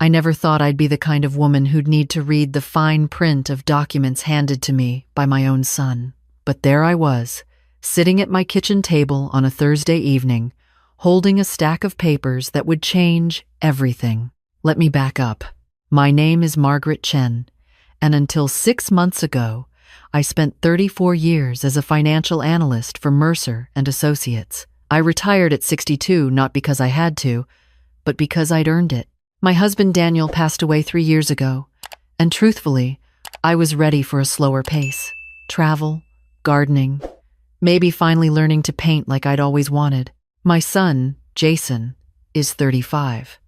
I never thought I'd be the kind of woman who'd need to read the fine print of documents handed to me by my own son. But there I was, sitting at my kitchen table on a Thursday evening, holding a stack of papers that would change everything. Let me back up. My name is Margaret Chen, and until 6 months ago, I spent 34 years as a financial analyst for Mercer and Associates. I retired at 62 not because I had to, but because I'd earned it. My husband Daniel passed away 3 years ago, and truthfully, I was ready for a slower pace. Travel, gardening, maybe finally learning to paint like I'd always wanted. My son, Jason, is 35.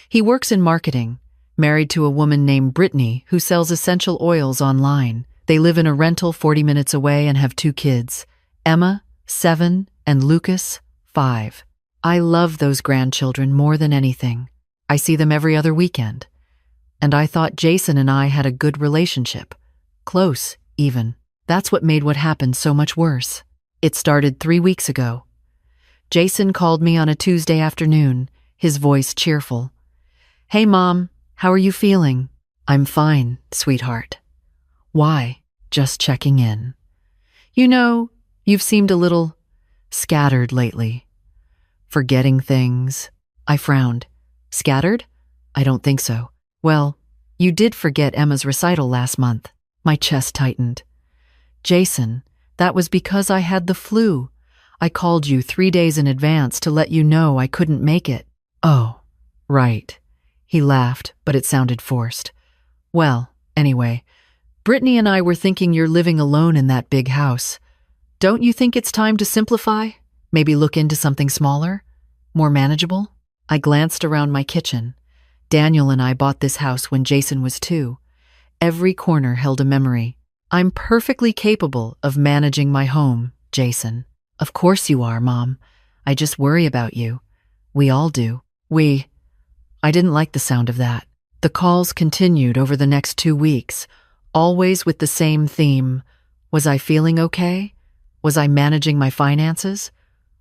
He works in marketing, married to a woman named Brittany who sells essential oils online. They live in a rental 40 minutes away and have 2 kids, Emma, 7, and Lucas, 5. I love those grandchildren more than anything. I see them every other weekend. And I thought Jason and I had a good relationship. Close, even. That's what made what happened so much worse. It started 3 weeks ago. Jason called me on a Tuesday afternoon, his voice cheerful. "Hey, Mom, how are you feeling?" "I'm fine, sweetheart." "Why?" "Just checking in. You know, you've seemed a little scattered lately. Forgetting things." I frowned. "Scattered? I don't think so." "Well, you did forget Emma's recital last month." My chest tightened. "Jason, that was because I had the flu. I called you 3 days in advance to let you know I couldn't make it." "Oh, right." He laughed, but it sounded forced. "Well, anyway, Brittany and I were thinking you're living alone in that big house. Don't you think it's time to simplify? Maybe look into something smaller? More manageable?" I glanced around my kitchen. Daniel and I bought this house when Jason was 2. Every corner held a memory. "I'm perfectly capable of managing my home, Jason." "Of course you are, Mom. I just worry about you. We all do." I didn't like the sound of that. The calls continued over the next 2 weeks, always with the same theme. Was I feeling okay? Was I managing my finances?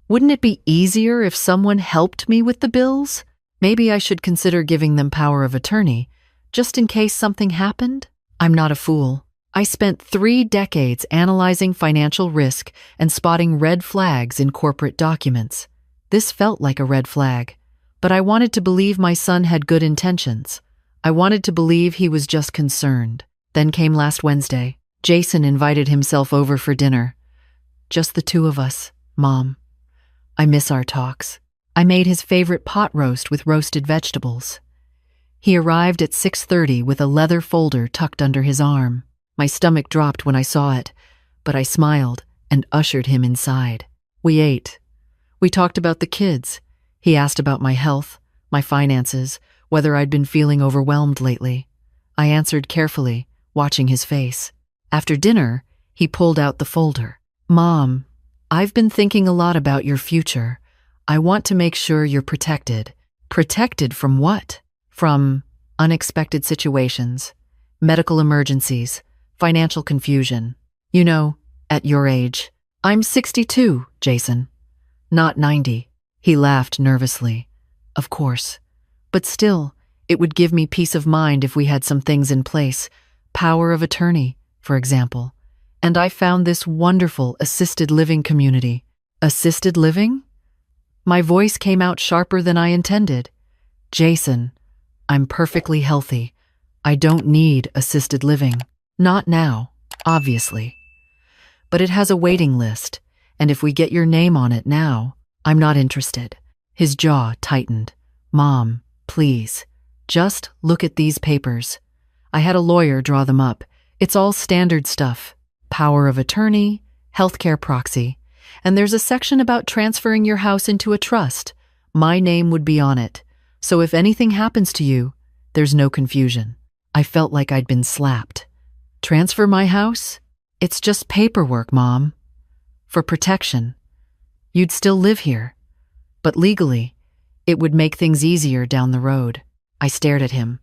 Wouldn't it be easier if someone helped me with the bills? Maybe I should consider giving them power of attorney, just in case something happened? I'm not a fool. I spent 3 decades analyzing financial risk and spotting red flags in corporate documents. This felt like a red flag, but I wanted to believe my son had good intentions. I wanted to believe he was just concerned. Then came last Wednesday. Jason invited himself over for dinner. Just the 2 of us, Mom. I miss our talks. I made his favorite pot roast with roasted vegetables. He arrived at 6:30 with a leather folder tucked under his arm. My stomach dropped when I saw it, but I smiled and ushered him inside. We ate. We talked about the kids. He asked about my health, my finances, whether I'd been feeling overwhelmed lately. I answered carefully, watching his face. After dinner, he pulled out the folder. "Mom, I've been thinking a lot about your future. I want to make sure you're protected." "Protected from what?" "From unexpected situations, medical emergencies, financial confusion. You know, at your age." "I'm 62, Jason. Not 90. He laughed nervously. "Of course. But still, it would give me peace of mind if we had some things in place. Power of attorney, for example. And I found this wonderful assisted living community." "Assisted living?" My voice came out sharper than I intended. "Jason, I'm perfectly healthy. I don't need assisted living. Not now, obviously. But it has a waiting list, and if we get your name on it now, I'm not interested." His jaw tightened. "Mom, please, just look at these papers." I had a lawyer draw them up. It's all standard stuff. Power of attorney, healthcare proxy, and there's a section about transferring your house into a trust. My name would be on it, so if anything happens to you, there's no confusion. I felt like I'd been slapped. "Transfer my house? It's just paperwork, Mom. For protection. You'd still live here. But legally, it would make things easier down the road." I stared at him.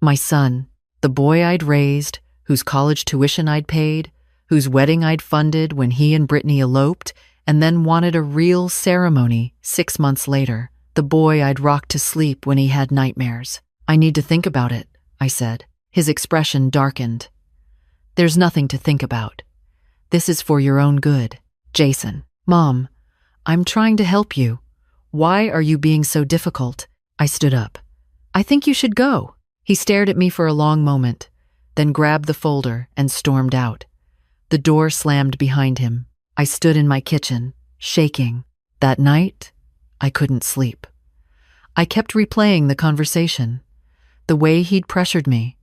My son, the boy I'd raised, whose college tuition I'd paid, whose wedding I'd funded when he and Brittany eloped, and then wanted a real ceremony 6 months later. The boy I'd rocked to sleep when he had nightmares. I need to think about it, I said. His expression darkened. There's nothing to think about. This is for your own good. Jason. Mom, I'm trying to help you. Why are you being so difficult? I stood up. I think you should go. He stared at me for a long moment, then grabbed the folder and stormed out. The door slammed behind him. I stood in my kitchen, shaking. That night, I couldn't sleep. I kept replaying the conversation. The way he'd pressured me.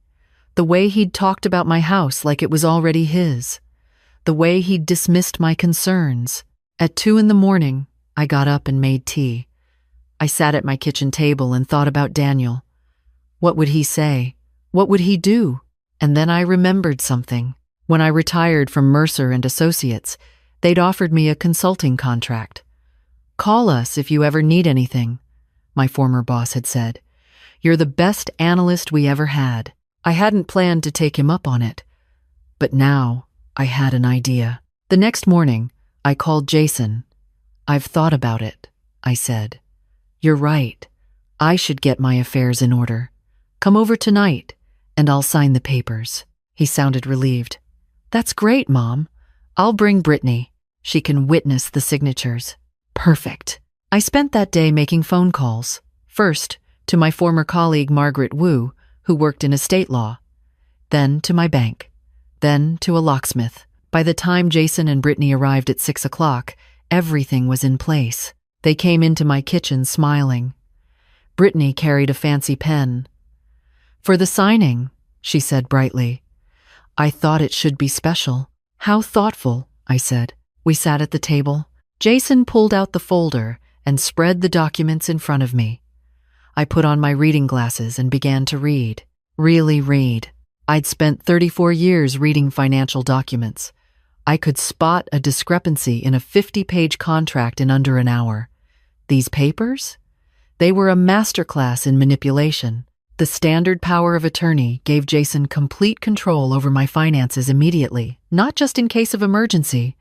The way he'd talked about my house like it was already his. The way he'd dismissed my concerns. At 2 a.m, I got up and made tea. I sat at my kitchen table and thought about Daniel. What would he say? What would he do? And then I remembered something. When I retired from Mercer and Associates, they'd offered me a consulting contract. Call us if you ever need anything, my former boss had said. You're the best analyst we ever had. I hadn't planned to take him up on it. But now I had an idea. The next morning, I called Jason. I've thought about it, I said. You're right. I should get my affairs in order. Come over tonight, and I'll sign the papers. He sounded relieved. That's great, Mom. I'll bring Brittany. She can witness the signatures. Perfect. I spent that day making phone calls. First, to my former colleague Margaret Wu, who worked in estate law. Then to my bank. Then to a locksmith. By the time Jason and Brittany arrived at 6 o'clock, everything was in place. They came into my kitchen smiling. Brittany carried a fancy pen. For the signing, she said brightly. I thought it should be special. How thoughtful, I said. We sat at the table. Jason pulled out the folder and spread the documents in front of me. I put on my reading glasses and began to read. Really read. I'd spent 34 years reading financial documents. I could spot a discrepancy in a 50-page contract in under an hour. These papers? They were a masterclass in manipulation. The standard power of attorney gave Jason complete control over my finances immediately, not just in case of emergency,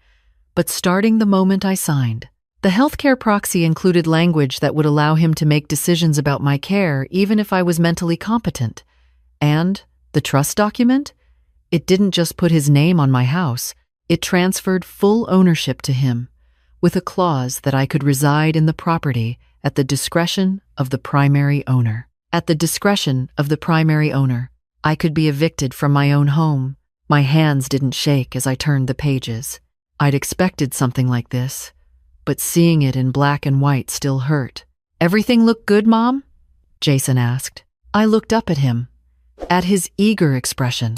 but starting the moment I signed. The healthcare proxy included language that would allow him to make decisions about my care even if I was mentally competent. And the trust document? It didn't just put his name on my house, it transferred full ownership to him, with a clause that I could reside in the property at the discretion of the primary owner. At the discretion of the primary owner, I could be evicted from my own home. My hands didn't shake as I turned the pages. I'd expected something like this, but seeing it in black and white still hurt. Everything look good, Mom? Jason asked. I looked up at him, at his eager expression,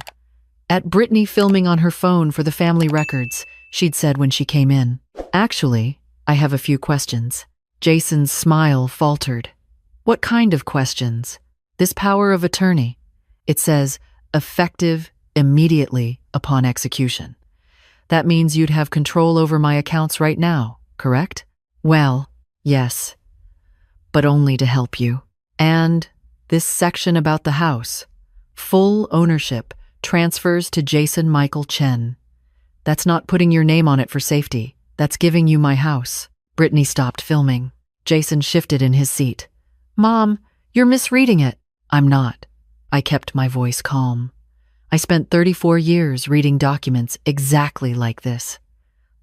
at Brittany filming on her phone for the family records, she'd said when she came in. Actually, I have a few questions. Jason's smile faltered. What kind of questions? This power of attorney. It says, effective immediately upon execution. That means you'd have control over my accounts right now, correct? Well, yes, but only to help you. And this section about the house. Full ownership transfers to Jason Michael Chen. That's not putting your name on it for safety. That's giving you my house. Brittany stopped filming. Jason shifted in his seat. Mom, you're misreading it. I'm not. I kept my voice calm. I spent 34 years reading documents exactly like this.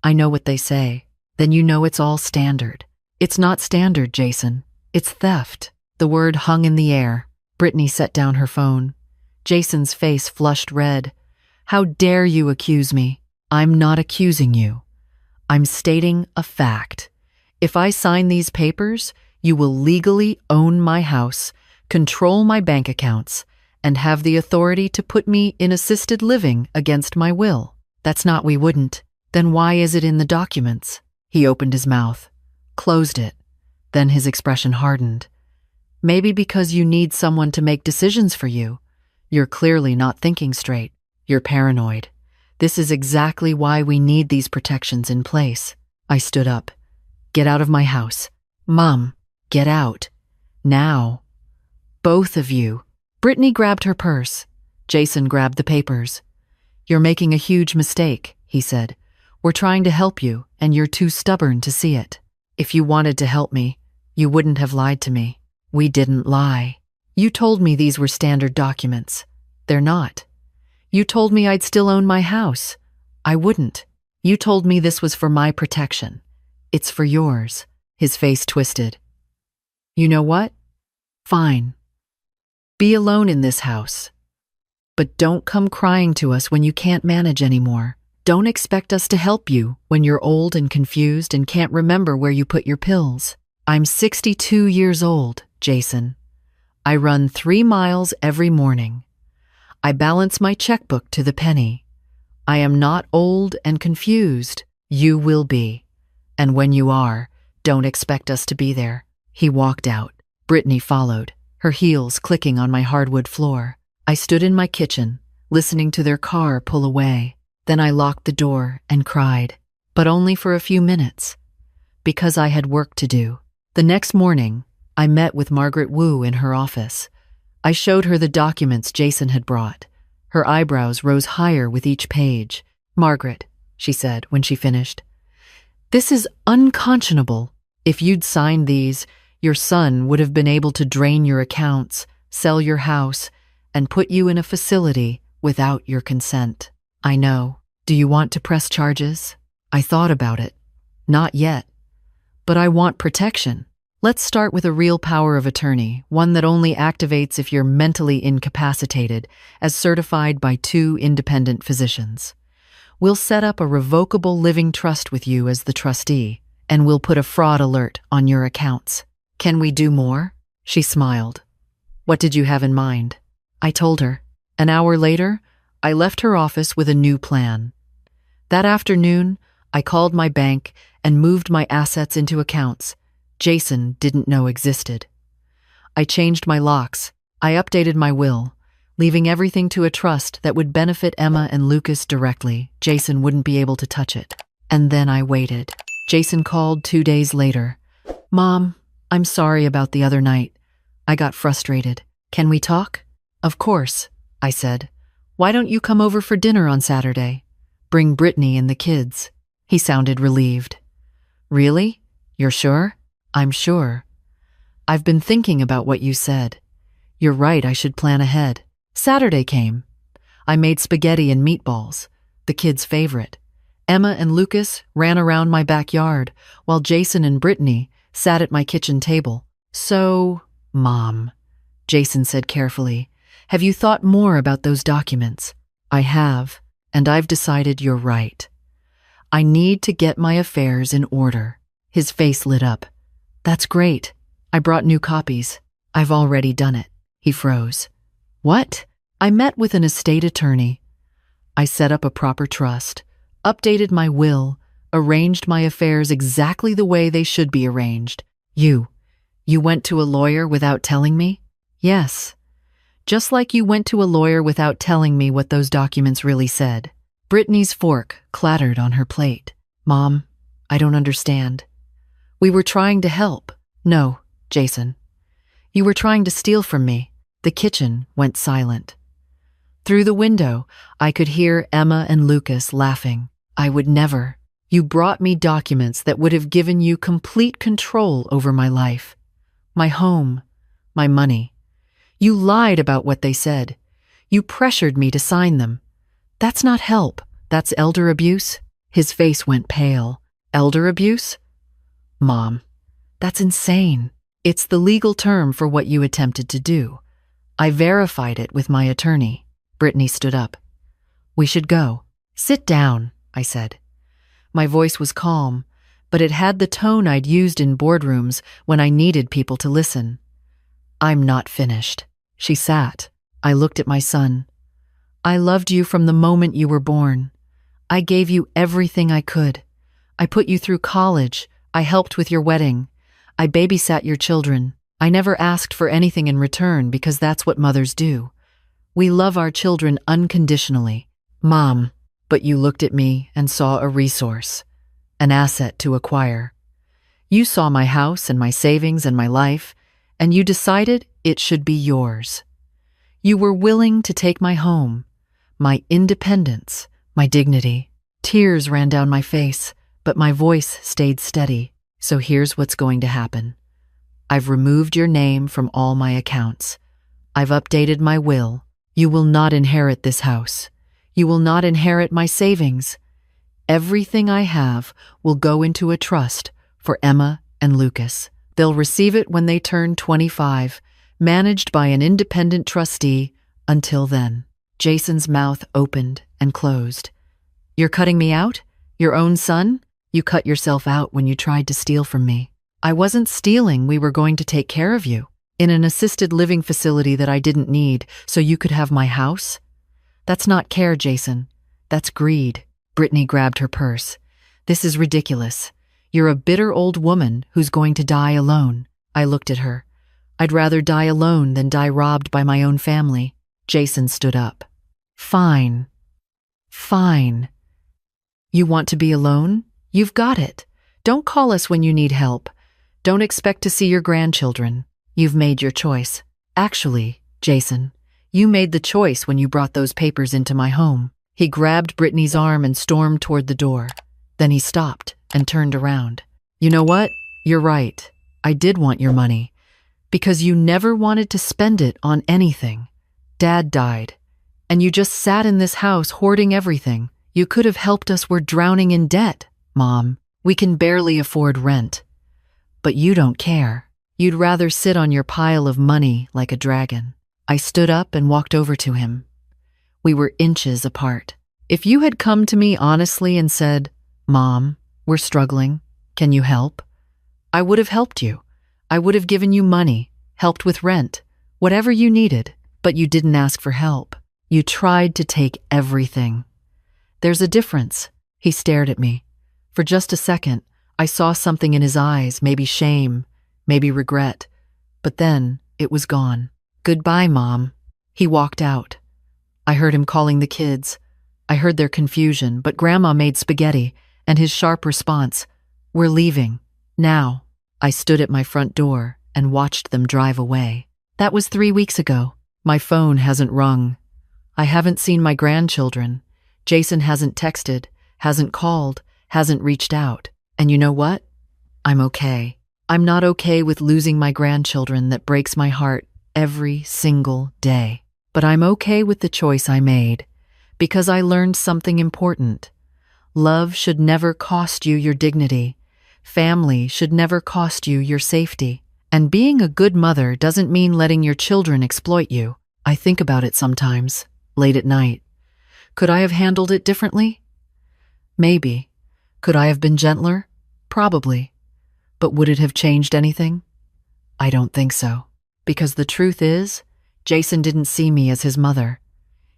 I know what they say. Then you know it's all standard. It's not standard, Jason. It's theft. The word hung in the air. Brittany set down her phone. Jason's face flushed red. How dare you accuse me? I'm not accusing you. I'm stating a fact. If I sign these papers, you will legally own my house, control my bank accounts, and have the authority to put me in assisted living against my will. That's not we wouldn't. Then why is it in the documents? He opened his mouth, closed it. Then his expression hardened. Maybe because you need someone to make decisions for you. You're clearly not thinking straight. You're paranoid. This is exactly why we need these protections in place. I stood up. Get out of my house. Mom, get out. Now. Both of you. Brittany grabbed her purse. Jason grabbed the papers. You're making a huge mistake, he said. We're trying to help you, and you're too stubborn to see it. If you wanted to help me, you wouldn't have lied to me. We didn't lie. You told me these were standard documents. They're not. You told me I'd still own my house. I wouldn't. You told me this was for my protection. It's for yours." His face twisted. "You know what? Fine. Be alone in this house. But don't come crying to us when you can't manage anymore. Don't expect us to help you when you're old and confused and can't remember where you put your pills. I'm 62 years old, Jason. I run 3 miles every morning. I balance my checkbook to the penny. I am not old and confused. You will be. And when you are, don't expect us to be there." He walked out. Brittany followed, her heels clicking on my hardwood floor. I stood in my kitchen, listening to their car pull away. Then I locked the door and cried, but only for a few minutes, because I had work to do. The next morning, I met with Margaret Wu in her office. I showed her the documents Jason had brought. Her eyebrows rose higher with each page. "Margaret," she said when she finished, "this is unconscionable. If you'd signed these, your son would have been able to drain your accounts, sell your house, and put you in a facility without your consent. I know. Do you want to press charges?" I thought about it. Not yet. But I want protection. Let's start with a real power of attorney, one that only activates if you're mentally incapacitated, as certified by 2 independent physicians. We'll set up a revocable living trust with you as the trustee, and we'll put a fraud alert on your accounts. Can we do more? She smiled. What did you have in mind? I told her. An hour later, I left her office with a new plan. That afternoon, I called my bank and moved my assets into accounts Jason didn't know existed. I changed my locks. I updated my will, leaving everything to a trust that would benefit Emma and Lucas directly. Jason wouldn't be able to touch it. And then I waited. Jason called 2 days later. Mom, I'm sorry about the other night. I got frustrated. Can we talk? Of course, I said. Why don't you come over for dinner on Saturday? Bring Brittany and the kids. He sounded relieved. Really? You're sure? I'm sure. I've been thinking about what you said. You're right, I should plan ahead. Saturday came. I made spaghetti and meatballs, the kids' favorite. Emma and Lucas ran around my backyard, while Jason and Brittany sat at my kitchen table. So, Mom, Jason said carefully, have you thought more about those documents? I have, and I've decided you're right. I need to get my affairs in order. His face lit up. That's great. I brought new copies. I've already done it. He froze. What? I met with an estate attorney. I set up a proper trust, updated my will, arranged my affairs exactly the way they should be arranged. You went to a lawyer without telling me? Yes. Just like you went to a lawyer without telling me what those documents really said. Brittany's fork clattered on her plate. Mom, I don't understand. We were trying to help. No, Jason. You were trying to steal from me. The kitchen went silent. Through the window, I could hear Emma and Lucas laughing. I would never. You brought me documents that would have given you complete control over my life, my home, my money. You lied about what they said. You pressured me to sign them. That's not help. That's elder abuse. His face went pale. Elder abuse? Mom, that's insane. It's the legal term for what you attempted to do. I verified it with my attorney. Brittany stood up. We should go. Sit down, I said. My voice was calm, but it had the tone I'd used in boardrooms when I needed people to listen. I'm not finished. She sat. I looked at my son. I loved you from the moment you were born. I gave you everything I could. I put you through college. I helped with your wedding. I babysat your children. I never asked for anything in return because that's what mothers do. We love our children unconditionally. Mom, but you looked at me and saw a resource, an asset to acquire. You saw my house and my savings and my life, and you decided it should be yours. You were willing to take my home, my independence, my dignity. Tears ran down my face, but my voice stayed steady. So here's what's going to happen. I've removed your name from all my accounts. I've updated my will. You will not inherit this house. You will not inherit my savings. Everything I have will go into a trust for Emma and Lucas. They'll receive it when they turn 25, managed by an independent trustee. Until then, Jason's mouth opened and closed. You're cutting me out? Your own son? You cut yourself out when you tried to steal from me. I wasn't stealing, we were going to take care of you. In an assisted living facility that I didn't need, so you could have my house? That's not care, Jason. That's greed. Brittany grabbed her purse. This is ridiculous. You're a bitter old woman who's going to die alone. I looked at her. I'd rather die alone than die robbed by my own family. Jason stood up. Fine. Fine. You want to be alone? You've got it. Don't call us when you need help. Don't expect to see your grandchildren. You've made your choice. Actually, Jason, you made the choice when you brought those papers into my home. He grabbed Brittany's arm and stormed toward the door. Then he stopped and turned around. You know what? You're right. I did want your money. Because you never wanted to spend it on anything. Dad died. And you just sat in this house hoarding everything. You could have helped us. We're drowning in debt, Mom. We can barely afford rent. But you don't care. You'd rather sit on your pile of money like a dragon. I stood up and walked over to him. We were inches apart. If you had come to me honestly and said, Mom, we're struggling. Can you help? I would have helped you. I would have given you money, helped with rent, whatever you needed, but you didn't ask for help. You tried to take everything. There's a difference. He stared at me. For just a second, I saw something in his eyes, maybe shame, maybe regret. But then it was gone. Goodbye, Mom. He walked out. I heard him calling the kids. I heard their confusion, but Grandma made spaghetti, and his sharp response, We're leaving. Now. I stood at my front door and watched them drive away. That was 3 weeks ago. My phone hasn't rung. I haven't seen my grandchildren. Jason hasn't texted, hasn't called, hasn't reached out. And you know what? I'm okay. I'm not okay with losing my grandchildren. That breaks my heart every single day. But I'm okay with the choice I made, because I learned something important. Love should never cost you your dignity. Family should never cost you your safety. And being a good mother doesn't mean letting your children exploit you. I think about it sometimes, late at night. Could I have handled it differently? Maybe. Could I have been gentler? Probably. But would it have changed anything? I don't think so. Because the truth is, Jason didn't see me as his mother.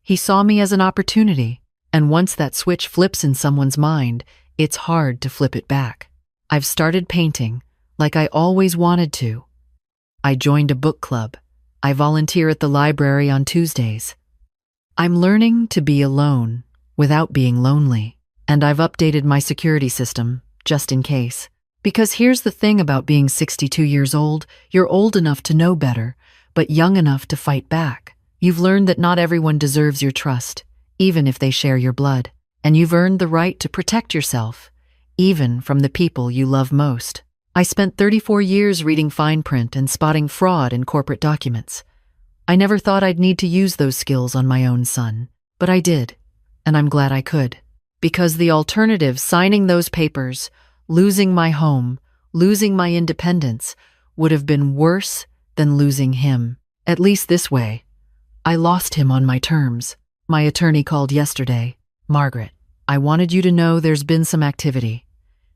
He saw me as an opportunity. And once that switch flips in someone's mind, it's hard to flip it back. I've started painting, like I always wanted to. I joined a book club. I volunteer at the library on Tuesdays. I'm learning to be alone without being lonely. And I've updated my security system, just in case. Because here's the thing about being 62 years old, you're old enough to know better, but young enough to fight back. You've learned that not everyone deserves your trust, even if they share your blood. And you've earned the right to protect yourself, even from the people you love most. I spent 34 years reading fine print and spotting fraud in corporate documents. I never thought I'd need to use those skills on my own son, but I did, and I'm glad I could. Because the alternative, signing those papers, losing my home, losing my independence, would have been worse than losing him. At least this way. I lost him on my terms. My attorney called yesterday. Margaret, I wanted you to know there's been some activity.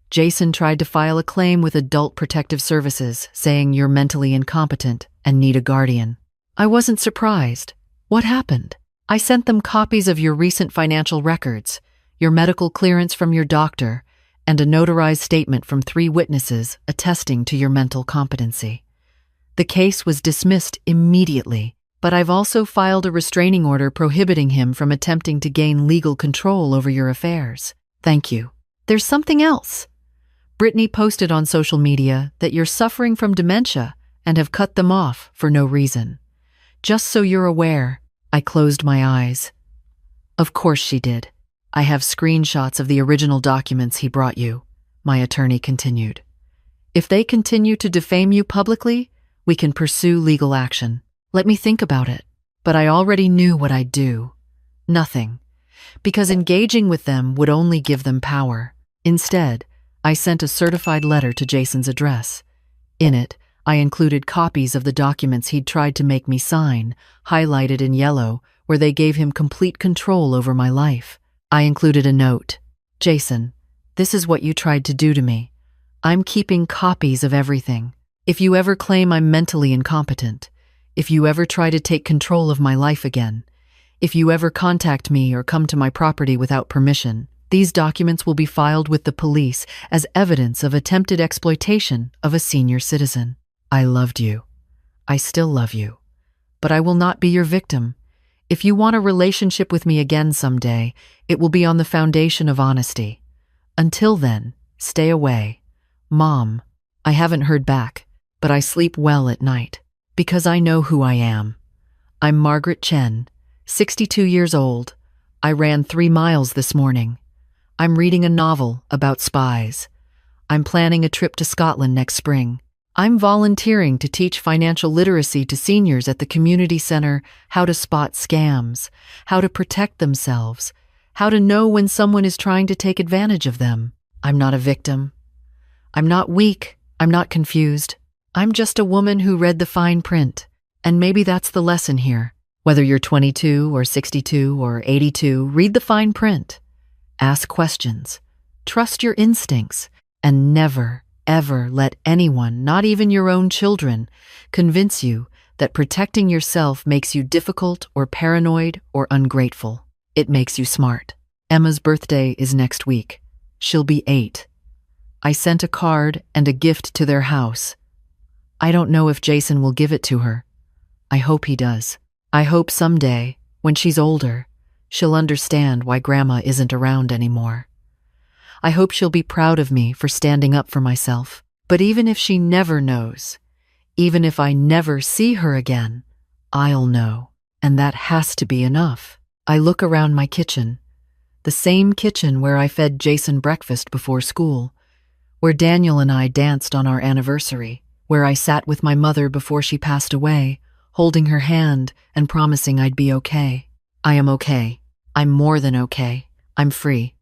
Jason tried to file a claim with Adult Protective Services, saying you're mentally incompetent and need a guardian. I wasn't surprised. What happened? I sent them copies of your recent financial records, your medical clearance from your doctor, and a notarized statement from 3 witnesses attesting to your mental competency. The case was dismissed immediately, but I've also filed a restraining order prohibiting him from attempting to gain legal control over your affairs. Thank you. There's something else. Brittany posted on social media that you're suffering from dementia and have cut them off for no reason. Just so you're aware, I closed my eyes. Of course she did. I have screenshots of the original documents he brought you, my attorney continued. If they continue to defame you publicly, we can pursue legal action. Let me think about it. But I already knew what I'd do. Nothing. Because engaging with them would only give them power. Instead, I sent a certified letter to Jason's address. In it, I included copies of the documents he'd tried to make me sign, highlighted in yellow, where they gave him complete control over my life. I included a note. Jason, this is what you tried to do to me. I'm keeping copies of everything. If you ever claim I'm mentally incompetent, if you ever try to take control of my life again, if you ever contact me or come to my property without permission, these documents will be filed with the police as evidence of attempted exploitation of a senior citizen. I loved you. I still love you. But I will not be your victim. If you want a relationship with me again someday, it will be on the foundation of honesty. Until then, stay away. Mom. I haven't heard back, but I sleep well at night. Because I know who I am. I'm Margaret Chen, 62 years old. I ran 3 miles this morning. I'm reading a novel about spies. I'm planning a trip to Scotland next spring. I'm volunteering to teach financial literacy to seniors at the community center, how to spot scams, how to protect themselves, how to know when someone is trying to take advantage of them. I'm not a victim. I'm not weak. I'm not confused. I'm just a woman who read the fine print. And maybe that's the lesson here. Whether you're 22 or 62 or 82, read the fine print. Ask questions. Trust your instincts. And never, ever let anyone, not even your own children, convince you that protecting yourself makes you difficult or paranoid or ungrateful. It makes you smart. Emma's birthday is next week. She'll be 8. I sent a card and a gift to their house. I don't know if Jason will give it to her. I hope he does. I hope someday, when she's older, she'll understand why Grandma isn't around anymore. I hope she'll be proud of me for standing up for myself. But even if she never knows, even if I never see her again, I'll know. And that has to be enough. I look around my kitchen, the same kitchen where I fed Jason breakfast before school, where Daniel and I danced on our anniversary, where I sat with my mother before she passed away, holding her hand and promising I'd be okay. I am okay. I'm more than okay. I'm free.